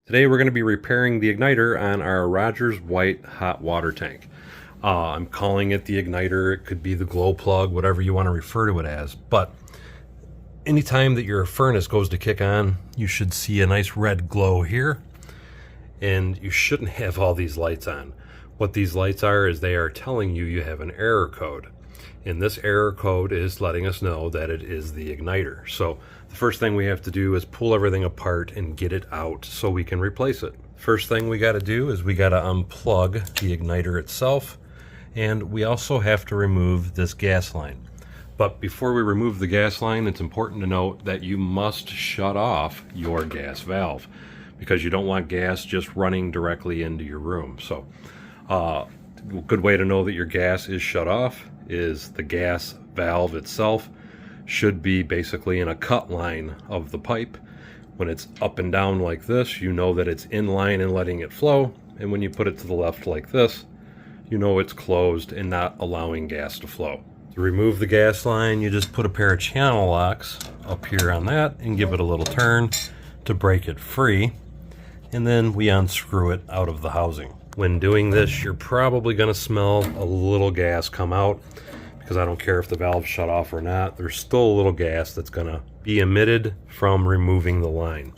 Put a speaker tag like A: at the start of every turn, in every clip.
A: Today we're going to be repairing the igniter on our Rodgers white hot water tank. I'm calling it the igniter. It could be the glow plug, whatever you want to refer to it as. But anytime that your furnace goes to kick on, you should see a nice red glow here. And you shouldn't have all these lights on. What these lights are is they are telling you you have an error code. And this error code is letting us know that it is the igniter. So the first thing we have to do is pull everything apart and get it out so we can replace it. First thing we got to do is we got to unplug the igniter itself, and we also have to remove this gas line. But before we remove the gas line, it's important to note that you must shut off your gas valve because you don't want gas just running directly into your room. So a good way to know that your gas is shut off is the gas valve itself should be basically in a cut line of the pipe. When it's up and down like this, you know that it's in line and letting it flow, and when you put it to the left like this, you know it's closed and not allowing gas to flow. To remove the gas line, you just put a pair of channel locks up here on that and give it a little turn to break it free, and then we unscrew it out of the housing. When doing this, you're probably going to smell a little gas come out because I don't care if the valve's shut off or not. There's still a little gas that's going to be emitted from removing the line.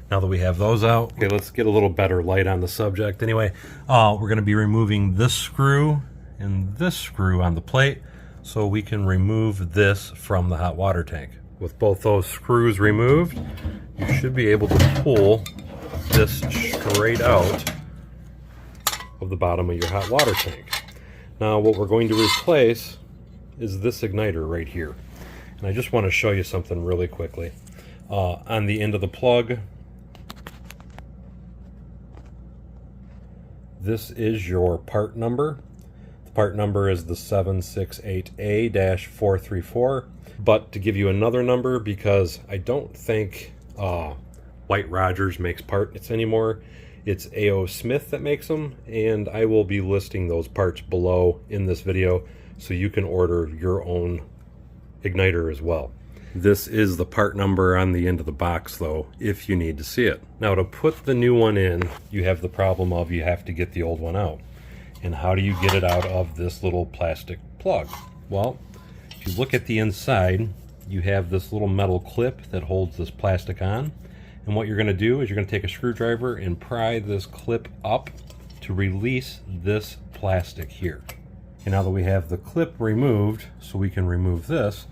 A: Now that we have those out, okay, let's get a little better light on the subject. Anyway, we're going to be removing this screw and this screw on the plate so we can remove this from the hot water tank. With both those screws removed, you should be able to pull this straight out of the bottom of your hot water tank. Now what we're going to replace is this igniter right here. And I just want to show you something really quickly. On the end of the plug, this is your part number. The part number is the 768A-434. But to give you another number, because I don't think White Rodgers makes parts anymore, it's A.O. Smith that makes them, and I will be listing those parts below in this video so you can order your own igniter as well. This is the part number on the end of the box though, if you need to see it. Now to put the new one in, you have the problem of you have to get the old one out. And how do you get it out of this little plastic plug? Well, if you look at the inside, you have this little metal clip that holds this plastic on. And what you're going to do is you're going to take a screwdriver and pry this clip up to release this plastic here. And now that we have the clip removed, so we can remove this,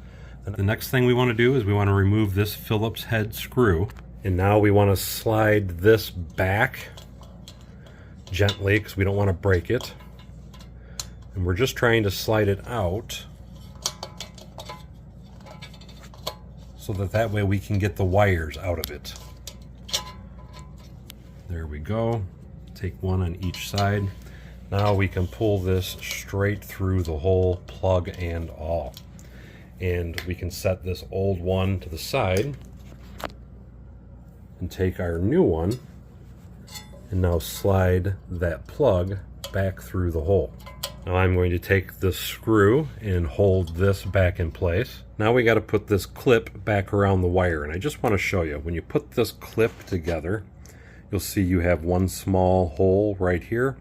A: the next thing we want to do is we want to remove this Phillips head screw. And now we want to slide this back gently because we don't want to break it. And we're just trying to slide it out so that way we can get the wires out of it. There we go. Take one on each side. Now we can pull this straight through the whole plug and all. And we can set this old one to the side and take our new one and now slide that plug back through the hole. Now I'm going to take this screw and hold this back in place. Now we got to put this clip back around the wire, and I just want to show you, when you put this clip together, you'll see you have one small hole right here.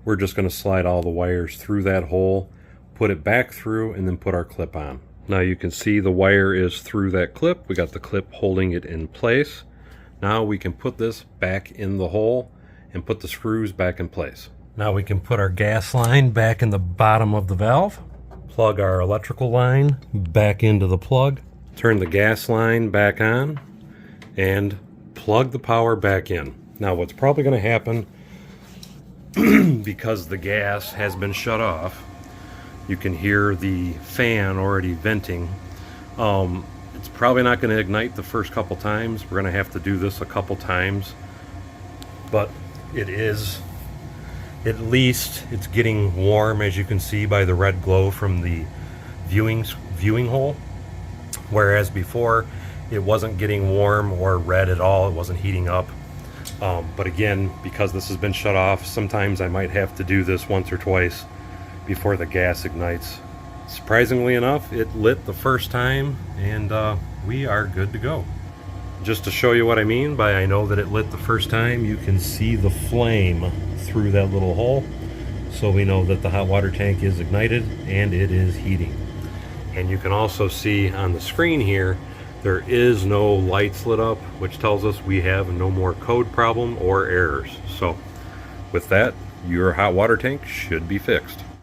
A: We're just going to slide all the wires through that hole, put it back through, and then put our clip on. Now you can see the wire is through that clip. We got the clip holding it in place. Now we can put this back in the hole and put the screws back in place. Now we can put our gas line back in the bottom of the valve, plug our electrical line back into the plug, turn the gas line back on, and plug the power back in. Now what's probably going to happen, because the gas has been shut off, you can hear the fan already venting. It's probably not going to ignite the first couple times. We're going to have to do this a couple times, but it is, at least it's getting warm, as you can see by the red glow from the viewing hole, whereas before it wasn't getting warm or red at all. It wasn't heating up. But again, because this has been shut off, sometimes I might have to do this once or twice before the gas ignites. Surprisingly enough, it lit the first time, and we are good to go. Just to show you what I mean by I know that it lit the first time, you can see the flame through that little hole. So we know that the hot water tank is ignited and it is heating. And you can also see on the screen here, there is no lights lit up, which tells us we have no more code problem or errors. So with that, your hot water tank should be fixed.